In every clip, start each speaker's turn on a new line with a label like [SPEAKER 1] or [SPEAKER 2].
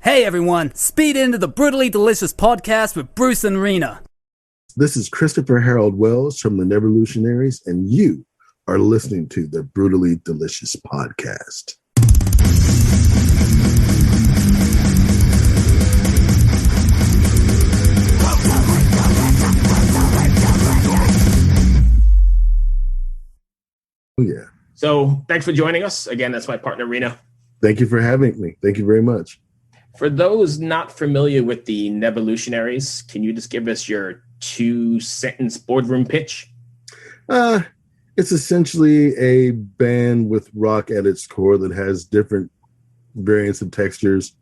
[SPEAKER 1] Hey everyone, speed into the Brutally Delicious podcast with Bruce and Riina.
[SPEAKER 2] This is Christopher Harold Wells from the Neverlutionaries, and you are listening to the Brutally Delicious podcast. Oh, yeah.
[SPEAKER 3] So thanks for joining us. Again, that's my partner, Riina.
[SPEAKER 2] Thank you for having me. Thank you very much.
[SPEAKER 3] For those not familiar with the Neverlutionaries, can you just give us your 2-sentence boardroom pitch?
[SPEAKER 2] It's essentially a band with rock at its core that has different variants of textures.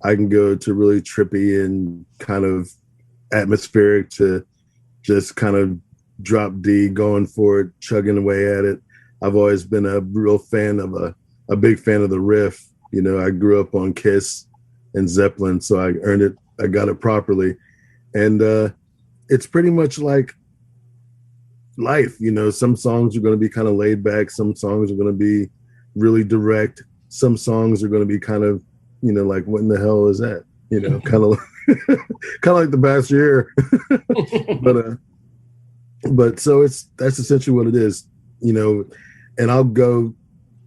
[SPEAKER 2] I can go to really trippy and kind of atmospheric to just kind of drop D, going for it, chugging away at it. I've always been a real fan of a big fan of the riff. You know, I grew up on Kiss and Zeppelin, so I earned it. I got it properly. And it's pretty much like life. You know, some songs are going to be kind of laid back. Some songs are going to be really direct. Some songs are going to be kind of, you know, like, what in the hell is that? You know, kind of like the past year. But so that's essentially what it is, you know, and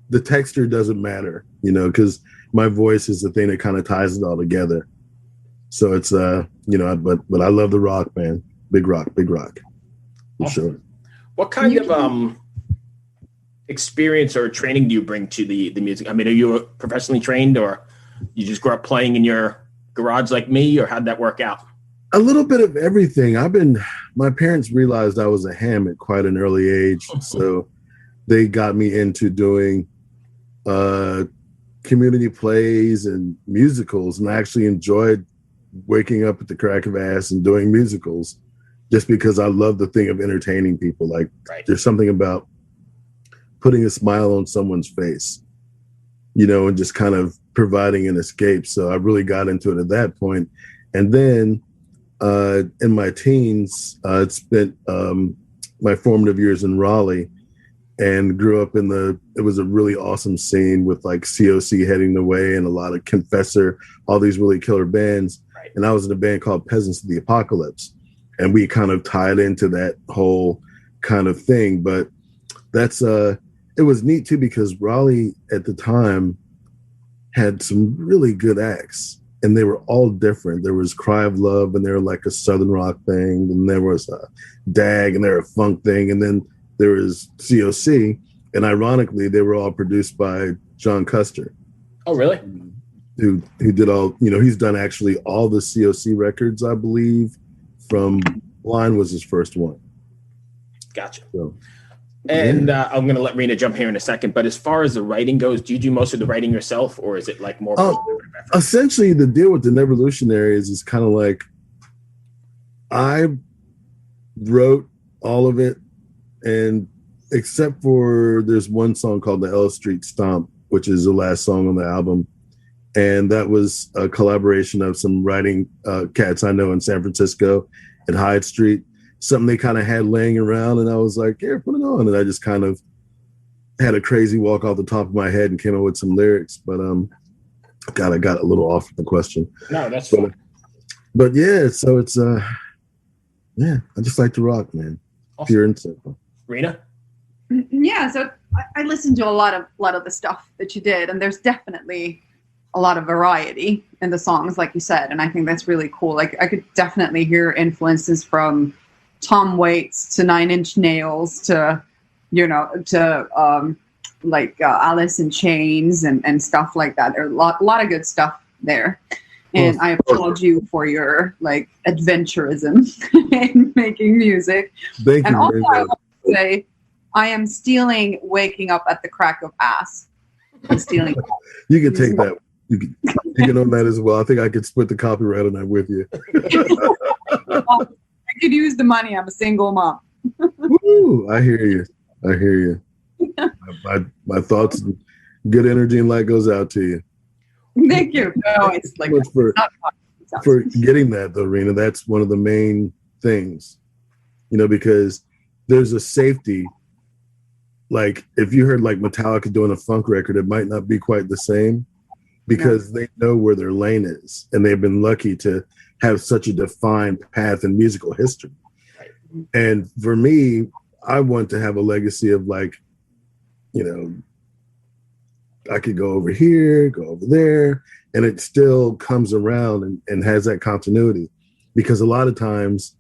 [SPEAKER 2] the texture doesn't matter, you know, because my voice is the thing that kind of ties it all together. So it's, you know, but I love the rock, man. Big rock. For sure.
[SPEAKER 3] What kind of experience or training do you bring to the music? I mean, are you professionally trained, or you just grew up playing in your garage like me, or how'd that work out?
[SPEAKER 2] A little bit of everything. My parents realized I was a ham at quite an early age. So they got me into doing community plays and musicals, and I actually enjoyed waking up at the crack of ass and doing musicals just because I love the thing of entertaining people. Like, There's something about putting a smile on someone's face, you know, and just kind of providing an escape. So I really got into it at that point. And then in my teens, I spent my formative years in Raleigh, and grew up it was a really awesome scene with like COC heading the way and a lot of Confessor, all these really killer bands.
[SPEAKER 3] Right.
[SPEAKER 2] And I was in a band called Peasants of the Apocalypse, and we kind of tied into that whole kind of thing. But it was neat too, because Raleigh at the time had some really good acts, and they were all different. There was Cry of Love, and they were like a Southern rock thing. And there was a DAG, and they were a funk thing. And then there was COC, and ironically, they were all produced by John Custer.
[SPEAKER 3] Oh, really?
[SPEAKER 2] Who did all, you know, he's done actually all the COC records, I believe. From Blind was his first one.
[SPEAKER 3] Gotcha.
[SPEAKER 2] So,
[SPEAKER 3] and I'm going to let Riina jump here in a second, but as far as the writing goes, do you do most of the writing yourself, or is it like more?
[SPEAKER 2] Essentially, the deal with the Neverlutionaries is kind of like, I wrote all of it, and except for there's one song called the L Street Stomp, which is the last song on the album. And that was a collaboration of some writing cats I know in San Francisco at Hyde Street, something they kind of had laying around. And I was like, yeah, put it on. And I just kind of had a crazy walk off the top of my head and came up with some lyrics. But God, I got a little off the question.
[SPEAKER 3] No, that's fine.
[SPEAKER 2] But yeah, so it's, yeah, I just like to rock, man. Awesome. Pure and simple.
[SPEAKER 3] Riina?
[SPEAKER 4] Yeah, so I listened to a lot of the stuff that you did, and there's definitely a lot of variety in the songs, like you said, and I think that's really cool. Like, I could definitely hear influences from Tom Waits to Nine Inch Nails to, you know, to Alice in Chains and stuff like that. There's a lot of good stuff there. And I applaud you for your like adventurism in making music.
[SPEAKER 2] Thank
[SPEAKER 4] and
[SPEAKER 2] you.
[SPEAKER 4] Also, I want to say, I am stealing "Waking Up at the Crack of Ass." I'm stealing.
[SPEAKER 2] You can take that. You can own that as well. I think I could split the copyright on that with you.
[SPEAKER 4] I could use the money. I'm a single mom.
[SPEAKER 2] Woo, I hear you. My thoughts, good energy and light goes out to you.
[SPEAKER 4] Thank you. No, it's like
[SPEAKER 2] for getting that though, Riina. That's one of the main things, you know, because there's a safety. Like if you heard like Metallica doing a funk record, it might not be quite the same, because they know where their lane is, and they've been lucky to have such a defined path in musical history. And for me, I want to have a legacy of like, you know, I could go over here, go over there, and it still comes around and has that continuity, because a lot of times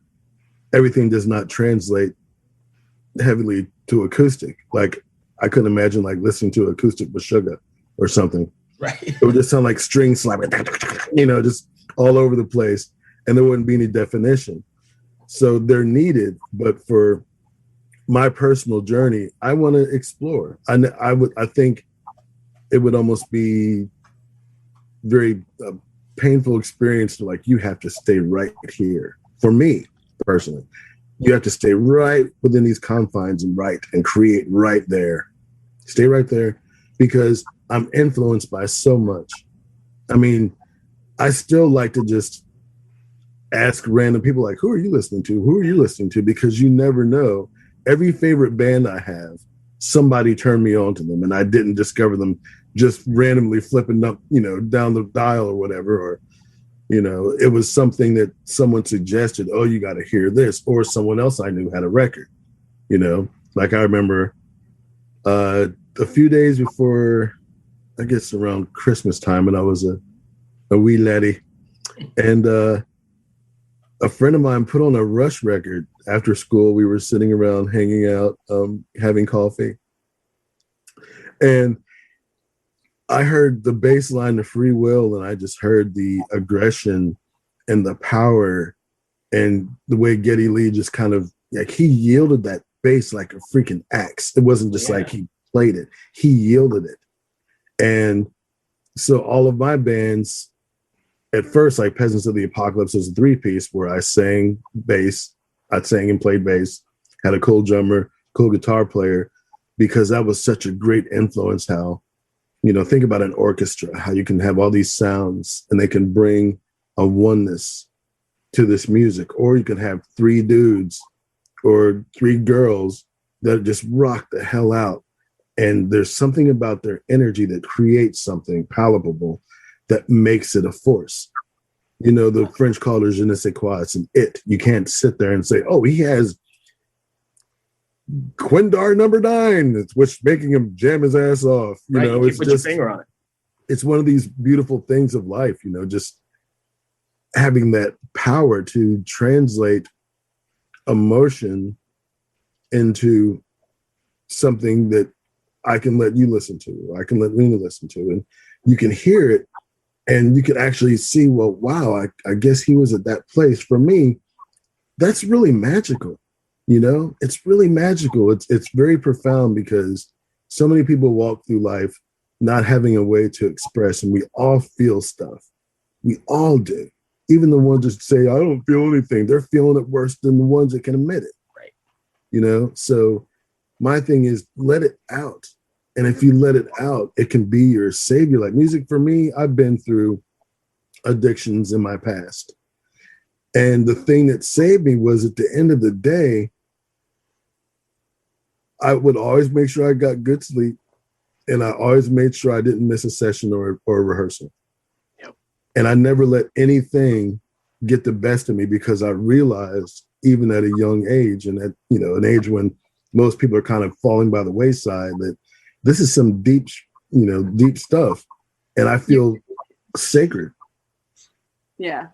[SPEAKER 2] everything does not translate heavily to acoustic. Like I couldn't imagine like listening to acoustic Meshuggah or something.
[SPEAKER 3] Right.
[SPEAKER 2] It would just sound like string slapping, you know, just all over the place, and there wouldn't be any definition. So they're needed, but for my personal journey, I want to explore. I think it would almost be very painful experience to like, you have to stay right here. For me personally, you have to stay right within these confines and write and create right there. Stay right there, because I'm influenced by so much. I mean, I still like to just ask random people like, who are you listening to? Who are you listening to? Because you never know. Every favorite band I have, somebody turned me on to them, and I didn't discover them just randomly flipping up, you know, down the dial or whatever, or, you know, it was something that someone suggested, oh, you got to hear this, or someone else I knew had a record, you know. Like I remember a few days before, I guess around Christmas time, and I was a wee laddie, and a friend of mine put on a Rush record after school. We were sitting around hanging out, having coffee, and I heard the bass line of Free Will, and I just heard the aggression and the power and the way Geddy Lee just kind of like, he yielded that bass like a freaking axe. It wasn't just like he played it, he yielded it. And so all of my bands at first, like Peasants of the Apocalypse, was a 3-piece where I sang bass, I sang and played bass, had a cool drummer, cool guitar player, because that was such a great influence. How, you know, think about an orchestra, how you can have all these sounds and they can bring a oneness to this music. Or you can have 3 dudes or 3 girls that just rock the hell out. And there's something about their energy that creates something palpable that makes it a force. You know, the French call it je ne sais quoi. It's an it. You can't sit there and say, oh, he has Quindar number 9, which making him jam his ass off. You know,
[SPEAKER 3] you
[SPEAKER 2] it's
[SPEAKER 3] put
[SPEAKER 2] just
[SPEAKER 3] your finger on it.
[SPEAKER 2] It's one of these beautiful things of life, you know, just having that power to translate emotion into something that I can let you listen to, or I can let Riina listen to, and you can hear it, and you can actually see, well, wow, I guess he was at that place. For me, that's really magical. You know, it's really magical. It's very profound, because so many people walk through life not having a way to express, and we all feel stuff. We all do. Even the ones that say, I don't feel anything, they're feeling it worse than the ones that can admit it.
[SPEAKER 3] Right.
[SPEAKER 2] You know, so my thing is, let it out. And if you let it out, it can be your savior. Like music for me, I've been through addictions in my past. And the thing that saved me was, at the end of the day, I would always make sure I got good sleep, and I always made sure I didn't miss a session or a rehearsal.
[SPEAKER 3] Yep.
[SPEAKER 2] And I never let anything get the best of me, because I realized, even at a young age, and at, you know, an age when most people are kind of falling by the wayside, that this is some deep, you know, deep stuff, and I feel sacred.
[SPEAKER 4] Yeah.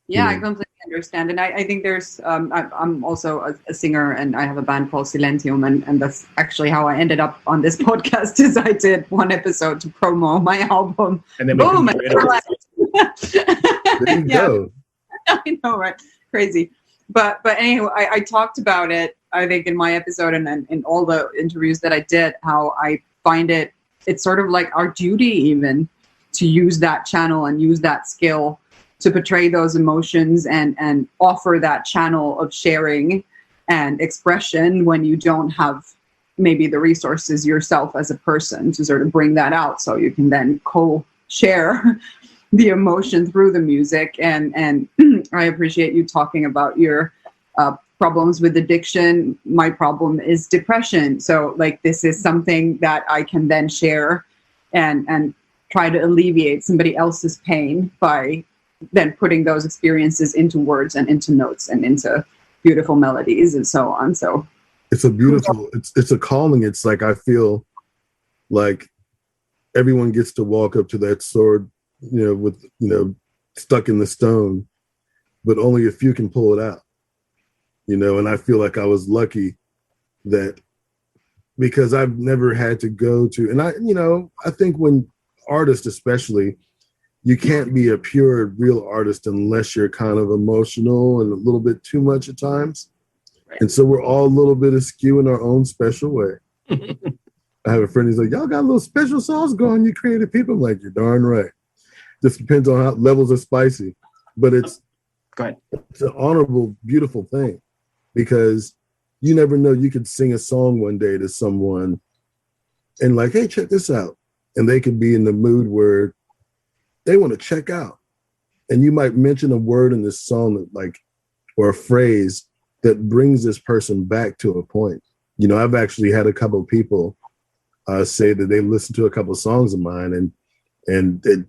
[SPEAKER 4] Yeah, I completely understand. And I think there's, I'm also a singer, and I have a band called Silentium, and that's actually how I ended up on this podcast, is I did one episode to promo my album.
[SPEAKER 3] And then
[SPEAKER 4] boom!
[SPEAKER 2] There you go.
[SPEAKER 4] I know, right? Crazy. But anyway, I talked about it, I think, in my episode and in all the interviews that I did, how I find it's sort of like our duty even to use that channel and use that skill to portray those emotions and offer that channel of sharing and expression when you don't have maybe the resources yourself as a person to sort of bring that out, so you can then co-share the emotion through the music. And I appreciate you talking about your problems with addiction. My problem is depression. So like, this is something that I can then share and try to alleviate somebody else's pain by then putting those experiences into words and into notes and into beautiful melodies and so on. So
[SPEAKER 2] it's a beautiful, it's a calling. It's like, I feel like everyone gets to walk up to that sword, with, stuck in the stone, but only a few can pull it out, and I feel like I was lucky that, because I've never had to go to, and I think when artists especially, you can't be a pure real artist unless you're kind of emotional and a little bit too much at times. Right. And so we're all a little bit askew in our own special way. I have a friend who's like, y'all got a little special sauce going, you creative people. I'm like, you're darn right. Just depends on how levels of spicy. But it's an honorable, beautiful thing, because you never know. You could sing a song one day to someone and like, hey, check this out. And they could be in the mood where they want to check out. And you might mention a word in this song that, like, or a phrase that brings this person back to a point. I've actually had a couple of people say that they listened to a couple of songs of mine and it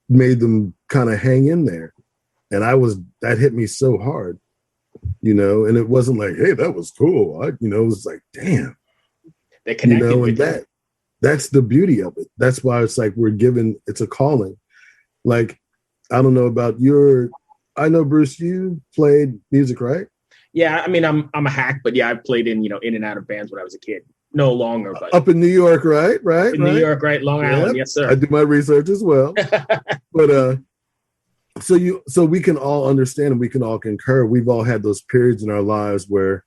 [SPEAKER 2] made them kind of hang in there. And that hit me so hard, and it wasn't like, hey, that was cool. It was like, damn,
[SPEAKER 3] they connected with
[SPEAKER 2] and that's the beauty of it. That's why it's like it's a calling. Like, I don't know about I know, Bruce, you played music, right?
[SPEAKER 3] Yeah, I mean, I'm a hack, but yeah, I've played in and out of bands when I was a kid. No longer, but
[SPEAKER 2] up in New York, right?
[SPEAKER 3] In New York, right? Long Island, yes, sir.
[SPEAKER 2] I do my research as well. But so we can all understand and we can all concur. We've all had those periods in our lives where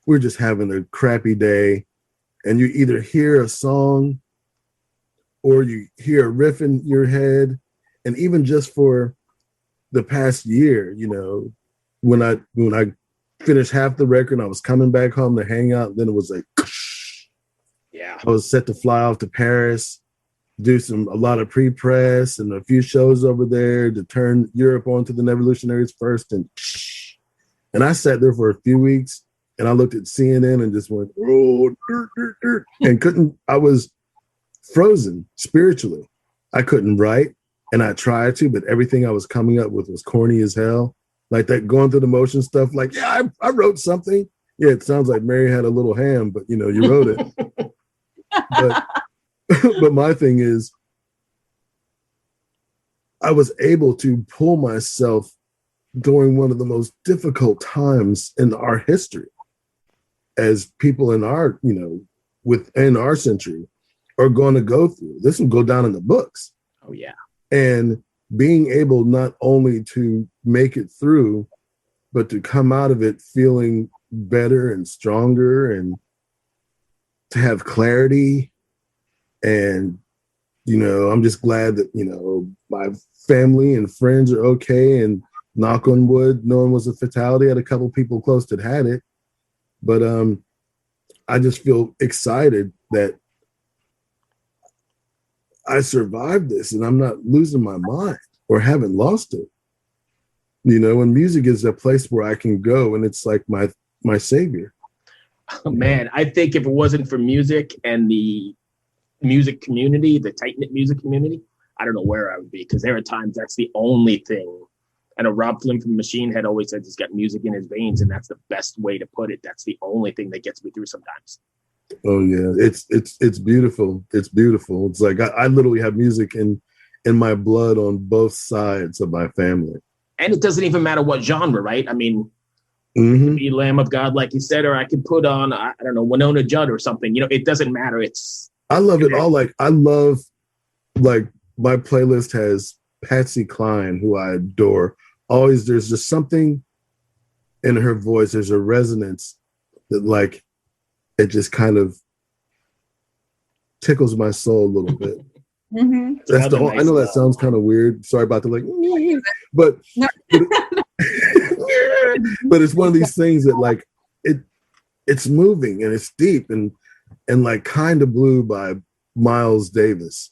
[SPEAKER 2] we're just having a crappy day, and you either hear a song or you hear a riff in your head. And even just for the past year, when I finished half the record and I was coming back home to hang out, then it was like,
[SPEAKER 3] yeah,
[SPEAKER 2] I was set to fly off to Paris, do a lot of pre-press and a few shows over there to turn Europe onto the Neverlutionaries first. And I sat there for a few weeks and I looked at CNN and just went, oh, and I was frozen spiritually. I couldn't write, and I tried to, but everything I was coming up with was corny as hell. Like that going through the motion stuff. Like, yeah, I wrote something. Yeah, it sounds like Mary had a little ham, but you wrote it. But my thing is, I was able to pull myself during one of the most difficult times in our history, as people in our, within our century are going to go through. This will go down in the books.
[SPEAKER 3] Oh, yeah.
[SPEAKER 2] And being able not only to make it through, but to come out of it feeling better and stronger and to have clarity. And, I'm just glad that, my family and friends are okay, and knock on wood, no one was a fatality. I had a couple people close that had it. But I just feel excited that I survived this and I'm not losing my mind or haven't lost it. And music is a place where I can go, and it's like my savior.
[SPEAKER 3] Oh, man, I think if it wasn't for music and the music community, the tight-knit music community, I don't know where I would be, because there are times that's the only thing. I know Rob Flynn from Machine Head always says he's got music in his veins, and that's the best way to put it. That's the only thing that gets me through sometimes.
[SPEAKER 2] Oh yeah, it's beautiful. It's beautiful. It's like I literally have music in my blood on both sides of my family.
[SPEAKER 3] And it doesn't even matter what genre, right? I mean,
[SPEAKER 2] mm-hmm.
[SPEAKER 3] It could be Lamb of God, like you said, or I could put on, I don't know, Winona Judd or something. It doesn't matter.
[SPEAKER 2] I love it all. Like, I love, like, my playlist has Patsy Cline, who I adore. Always, there's just something in her voice. There's a resonance that, like, it just kind of tickles my soul a little bit.
[SPEAKER 4] Mm-hmm.
[SPEAKER 2] That's I know that sounds kind of weird. Sorry about the but but it's one of these things that, like, it's moving and it's deep and like Kind of Blue by Miles Davis.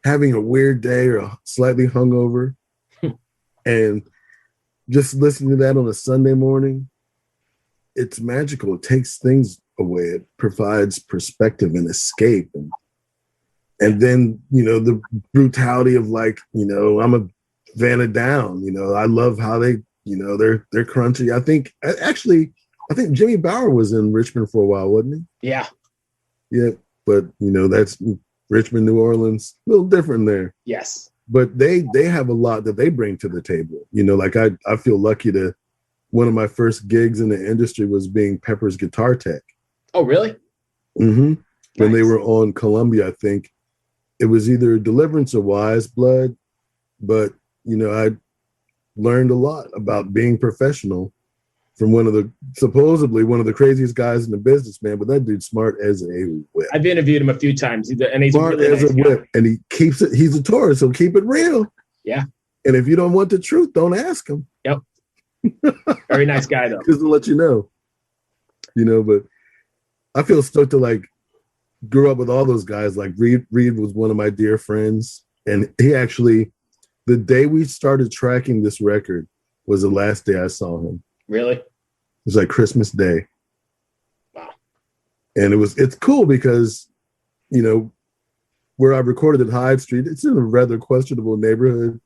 [SPEAKER 2] Having a weird day or slightly hungover and just listening to that on a Sunday morning, it's magical. It takes things away. It provides perspective and escape. And And then, the brutality of like, I'm a fan of Down. I love how they, they're crunchy. I think Jimmy Bower was in Richmond for a while, wasn't he?
[SPEAKER 3] Yeah.
[SPEAKER 2] Yeah. But, that's Richmond, New Orleans, a little different there.
[SPEAKER 3] Yes.
[SPEAKER 2] But they have a lot that they bring to the table. Like I feel lucky to, one of my first gigs in the industry was being Pepper's guitar tech.
[SPEAKER 3] Oh, really?
[SPEAKER 2] Mm-hmm.
[SPEAKER 3] Nice.
[SPEAKER 2] When they were on Columbia, I think it was either Deliverance or Wise Blood. But, I learned a lot about being professional from supposedly one of the craziest guys in the business, man. But that dude's smart as a whip.
[SPEAKER 3] I've interviewed him a few times, and he's
[SPEAKER 2] smart
[SPEAKER 3] really
[SPEAKER 2] as
[SPEAKER 3] nice
[SPEAKER 2] a whip, and he keeps it. He's a Taurus, so keep it real.
[SPEAKER 3] Yeah.
[SPEAKER 2] And if you don't want the truth, don't ask him.
[SPEAKER 3] Yep. Very nice guy, though.
[SPEAKER 2] Just to let you know. But I feel stoked to like grew up with all those guys. Like Reed was one of my dear friends, and he actually, the day we started tracking this record was the last day I saw him.
[SPEAKER 3] Really?
[SPEAKER 2] It was like Christmas Day.
[SPEAKER 3] Wow.
[SPEAKER 2] And it's cool because, where I recorded at Hyde Street, it's in a rather questionable neighborhood.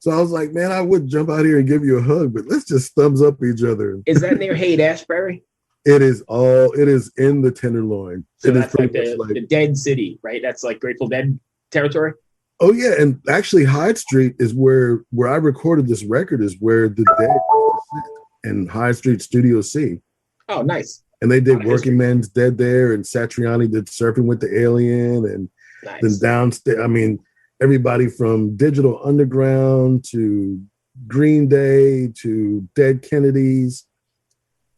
[SPEAKER 2] So I was like, man, I would jump out here and give you a hug, but let's just thumbs up each other.
[SPEAKER 3] Is that near Haight-Ashbury?
[SPEAKER 2] It is in the Tenderloin.
[SPEAKER 3] So
[SPEAKER 2] it
[SPEAKER 3] that's like the Dead City, right? That's like Grateful Dead territory?
[SPEAKER 2] Oh, yeah. And actually, Hyde Street is where I recorded this record, is where the Dead used to sit, in Hyde Street Studio C.
[SPEAKER 3] Oh, nice.
[SPEAKER 2] And they did Working Man's Dead there, and Satriani did Surfing with the Alien, and then downstairs, I mean, everybody from Digital Underground to Green Day to Dead Kennedys,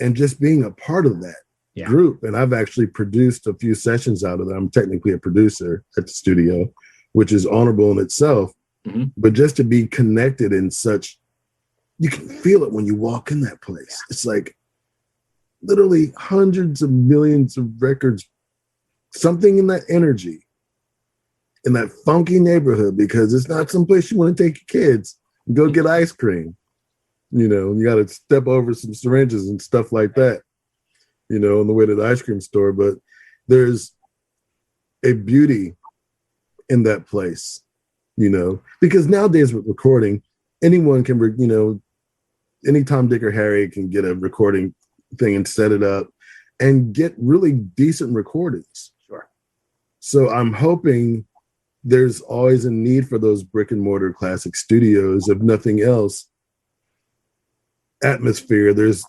[SPEAKER 2] and just being a part of that group. And I've actually produced a few sessions out of that. I'm technically a producer at the studio, which is honorable in itself. Mm-hmm. But just to be connected in such, you can feel it when you walk in that place. It's like literally hundreds of millions of records, something in that energy, in that funky neighborhood, because it's not someplace you want to take your kids and go get ice cream. You got to step over some syringes and stuff like that, on the way to the ice cream store. But there's a beauty in that place, because nowadays with recording, anyone can, any Tom, Dick, or Harry can get a recording thing and set it up and get really decent recordings.
[SPEAKER 3] Sure.
[SPEAKER 2] So I'm hoping there's always a need for those brick and mortar classic studios, if nothing else. Atmosphere. There's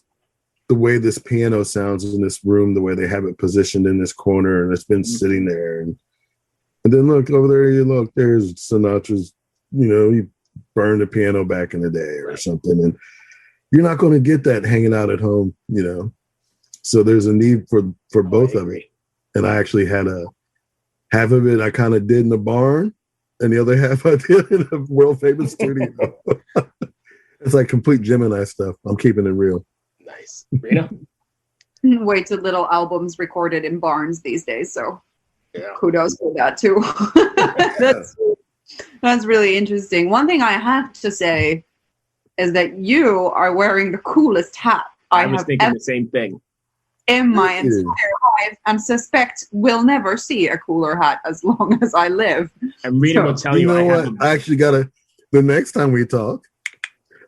[SPEAKER 2] the way this piano sounds in this room, the way they have it positioned in this corner, and it's been sitting there. And then look over there, there's Sinatra's, he burned a piano back in the day or something. And you're not going to get that hanging out at home, So there's a need for both of it. And I actually had half of it I kind of did in the barn, and the other half I did in a world famous studio. It's like complete Gemini stuff. I'm keeping it real.
[SPEAKER 3] Nice. Riina?
[SPEAKER 4] Way too little albums recorded in barns these days, so kudos for that too. That's really interesting. One thing I have to say is that you are wearing the coolest hat
[SPEAKER 3] I was thinking the same thing.
[SPEAKER 4] In my entire life, and suspect we'll never see a cooler hat as long as I live.
[SPEAKER 3] And Riina will tell you,
[SPEAKER 2] I actually gotta, the next time we talk,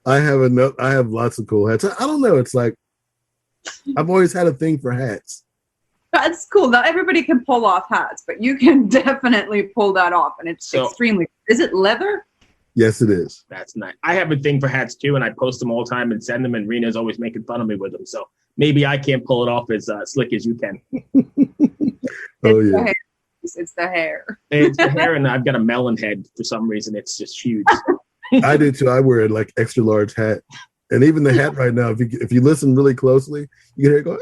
[SPEAKER 2] I have lots of cool hats. I don't know. It's like, I've always had a thing for hats.
[SPEAKER 4] That's cool. Not everybody can pull off hats, but you can definitely pull that off. And it's extremely, is it leather?
[SPEAKER 2] Yes, it is.
[SPEAKER 3] That's nice. I have a thing for hats too, and I post them all the time and send them, and Rina's always making fun of me with them. So maybe I can't pull it off as slick as you can.
[SPEAKER 4] It's the hair.
[SPEAKER 3] It's the hair, and I've got a melon head for some reason. It's just huge.
[SPEAKER 2] I do too. I wear a like extra large hat, and even the hat right now. If you listen really closely, you can hear it go.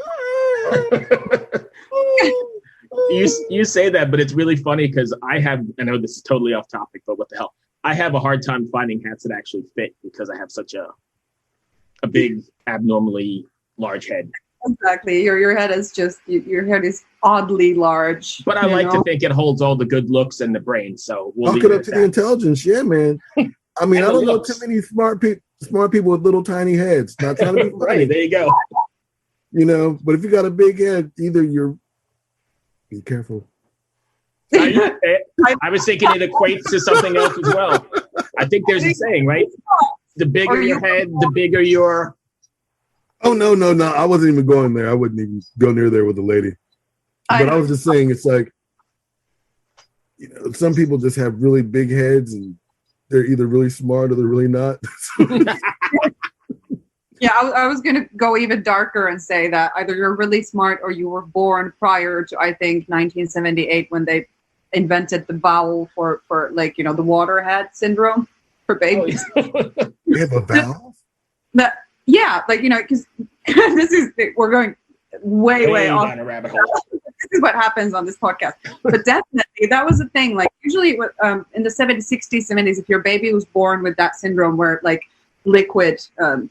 [SPEAKER 3] You say that, but it's really funny because I know this is totally off topic, but what the hell? I have a hard time finding hats that actually fit because I have such a big, abnormally large head.
[SPEAKER 4] Exactly. Your head is your head is oddly large.
[SPEAKER 3] But I like to think it holds all the good looks and the brain. So we'll
[SPEAKER 2] leave it up to the intelligence. Yeah, man. I mean, I don't know too many smart people with little tiny heads. Not trying to be funny.
[SPEAKER 3] Right, there you go.
[SPEAKER 2] But if you got a big head, either be careful.
[SPEAKER 3] I was thinking it equates to something else as well. I think there's a saying, right? The bigger your head, the bigger your...
[SPEAKER 2] Oh, no. I wasn't even going there. I wouldn't even go near there with a lady. But I was just saying, it's like, you know, some people just have really big heads and they're either really smart or they're really not.
[SPEAKER 4] Yeah, I was going to go even darker and say that either you're really smart or you were born prior to, I think, 1978 when they invented the vowel for like, you know, the waterhead syndrome for babies.
[SPEAKER 2] You have a vowel?
[SPEAKER 4] Yeah, like, you know, because we're going way off.
[SPEAKER 3] down a rabbit hole.
[SPEAKER 4] This is what happens on this podcast. But definitely, that was a thing. Like, usually in the 70s, 60s, 70s, if your baby was born with that syndrome where, like, liquid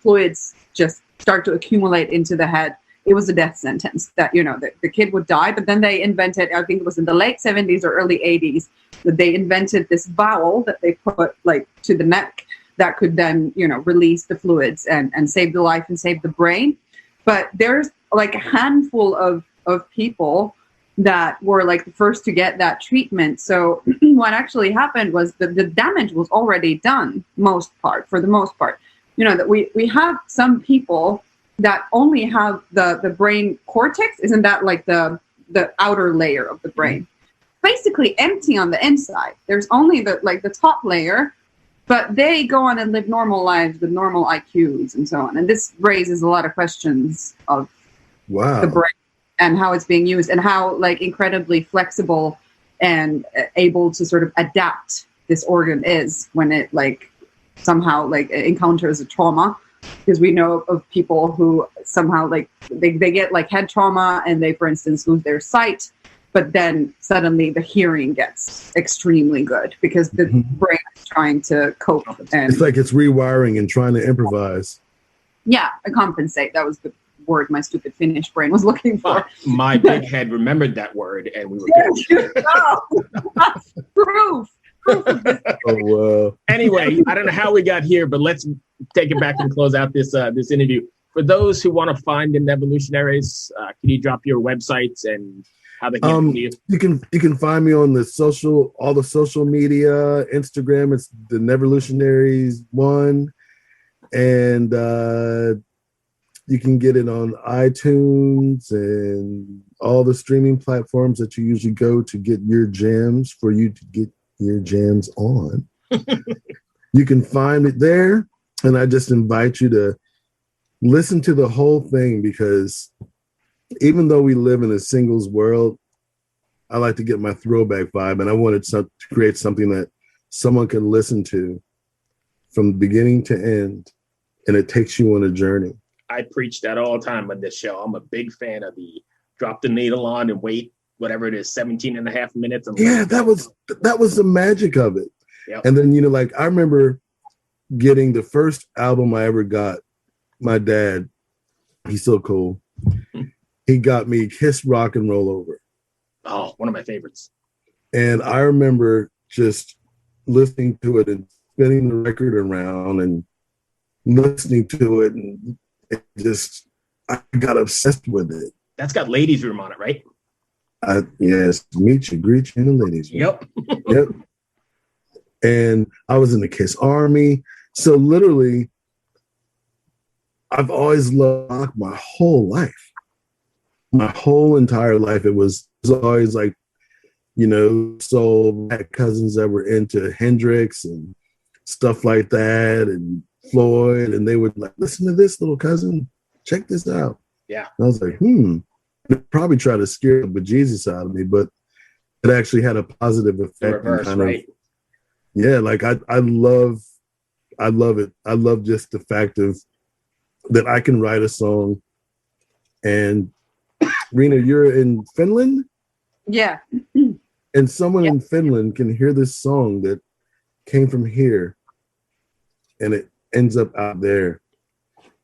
[SPEAKER 4] fluids just start to accumulate into the head, it was a death sentence that, you know, the kid would die. But then they invented, I think it was in the late 70s or early 80s, that they invented this vowel that they put like to the neck that could then, you know, release the fluids and save the life and save the brain. But there's like a handful of people that were like the first to get that treatment. So what actually happened was the damage was already done for the most part. You know, that we have some people that only have the brain cortex, isn't that like the outer layer of the brain? Basically empty on the inside. There's only the top layer, but they go on and live normal lives with normal IQs and so on. And this raises a lot of questions of the brain and how it's being used and how like incredibly flexible and able to sort of adapt this organ is when it like somehow like encounters a trauma. Because we know of people who somehow like they get like head trauma and they, for instance, lose their sight, but then suddenly the hearing gets extremely good because the brain is trying to cope. And
[SPEAKER 2] it's like it's rewiring and trying to improvise.
[SPEAKER 4] Yeah, compensate. That was the word my stupid Finnish brain was looking for.
[SPEAKER 3] My big head remembered that word, and we were good.
[SPEAKER 4] Proof.
[SPEAKER 2] Oh, wow.
[SPEAKER 3] Anyway, I don't know how we got here, but let's take it back and close out this interview. For those who want to find the Neverlutionaries, can you drop your websites and how they can get you?
[SPEAKER 2] You can find me on all the social media. Instagram, it's the Neverlutionaries 1, and you can get it on iTunes and all the streaming platforms that you usually go to get your jams for you to get your jams on. You can find it there, and I just invite you to listen to the whole thing, because even though we live in a singles world, I like to get my throwback vibe, and I wanted to create something that someone can listen to from beginning to end, and it takes you on a journey.
[SPEAKER 3] I preach that all the time on this show. I'm a big fan of the drop the needle on and wait, whatever it is, 17 and a half minutes.
[SPEAKER 2] Yeah, that was the magic of it.
[SPEAKER 3] Yep.
[SPEAKER 2] And then, you know, like I remember getting the first album I ever got. My dad, he's so cool. He got me Kiss Rock and Roll Over.
[SPEAKER 3] Oh, one of my favorites.
[SPEAKER 2] And I remember just listening to it and spinning the record around and listening to it, and I got obsessed with it.
[SPEAKER 3] That's got Ladies Room on it, right?
[SPEAKER 2] Yes, meet you, greet you in the ladies' room.
[SPEAKER 3] Yep.
[SPEAKER 2] Yep. And I was in the Kiss Army. So literally, I've always loved rock my whole life. My whole entire life. It was always like, you know, so I had cousins that were into Hendrix and stuff like that, and Floyd, and they would like, listen to this, little cousin, check this out.
[SPEAKER 3] Yeah.
[SPEAKER 2] And I was like, They probably try to scare the bejesus out of me, but it actually had a positive effect.
[SPEAKER 3] Reverse, right?
[SPEAKER 2] Yeah, like I love it. I love just the fact of that I can write a song. And Riina, you're in Finland?
[SPEAKER 4] Yeah.
[SPEAKER 2] And someone in Finland can hear this song that came from here and it ends up out there.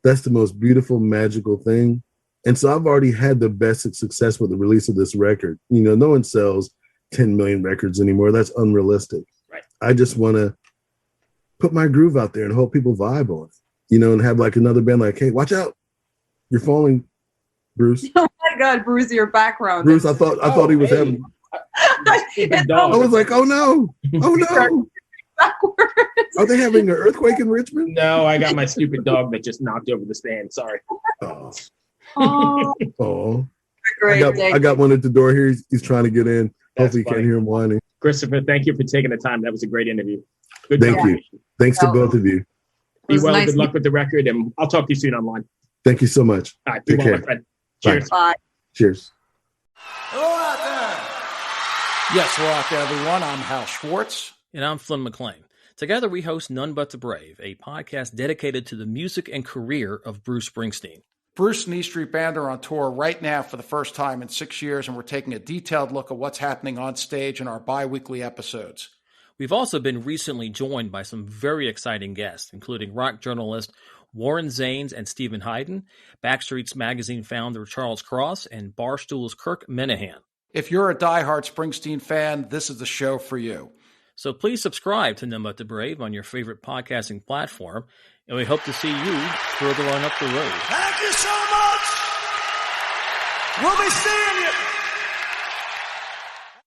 [SPEAKER 2] That's the most beautiful, magical thing. And so I've already had the best success with the release of this record. You know, no one sells 10 million records anymore. That's unrealistic.
[SPEAKER 3] Right.
[SPEAKER 2] I just want to put my groove out there and hope people vibe on it, you know, and have like another band like, hey, watch out. You're falling, Bruce.
[SPEAKER 4] Oh my God, Bruce, your background.
[SPEAKER 2] Bruce, I thought he was having
[SPEAKER 3] Stupid
[SPEAKER 2] I
[SPEAKER 3] dog.
[SPEAKER 2] was like, oh no.
[SPEAKER 4] Backwards.
[SPEAKER 2] Are they having an earthquake in Richmond?
[SPEAKER 3] No, I got my stupid dog that just knocked over the stand. Sorry.
[SPEAKER 2] Oh.
[SPEAKER 4] Oh,
[SPEAKER 2] Oh.
[SPEAKER 4] great.
[SPEAKER 2] I got one at the door here. He's trying to get in.
[SPEAKER 3] That's
[SPEAKER 2] Hopefully you
[SPEAKER 3] funny.
[SPEAKER 2] can't hear him whining.
[SPEAKER 3] Christopher, thank you for taking the time. That was a great interview. Good
[SPEAKER 2] Thank
[SPEAKER 3] job.
[SPEAKER 2] you. Thanks to both of you.
[SPEAKER 3] Be
[SPEAKER 4] was
[SPEAKER 3] well.
[SPEAKER 4] nice
[SPEAKER 3] Good luck with the record, and I'll talk to you soon online.
[SPEAKER 2] Thank you so much.
[SPEAKER 3] All right. Be
[SPEAKER 2] Take
[SPEAKER 3] well,
[SPEAKER 2] care.
[SPEAKER 3] my friend.
[SPEAKER 2] Bye.
[SPEAKER 3] Cheers.
[SPEAKER 4] Bye.
[SPEAKER 2] Cheers.
[SPEAKER 5] Hello out there. Yes, hello out there, everyone. I'm Hal Schwartz.
[SPEAKER 6] And I'm Flynn McLean. Together we host None But the Brave, a podcast dedicated to the music and career of Bruce Springsteen.
[SPEAKER 5] Bruce and E Street Band are on tour right now for the first time in 6 years, and we're taking a detailed look at what's happening on stage in our bi-weekly episodes.
[SPEAKER 6] We've also been recently joined by some very exciting guests, including rock journalist Warren Zanes and Stephen Hayden, Backstreet's Magazine founder Charles Cross, and Barstool's Kirk Minahan.
[SPEAKER 5] If you're a diehard Springsteen fan, this is the show for you.
[SPEAKER 6] So please subscribe to None But the Brave on your favorite podcasting platform, and we hope to see you further on up the road.
[SPEAKER 5] Thank you so much. We'll be seeing you.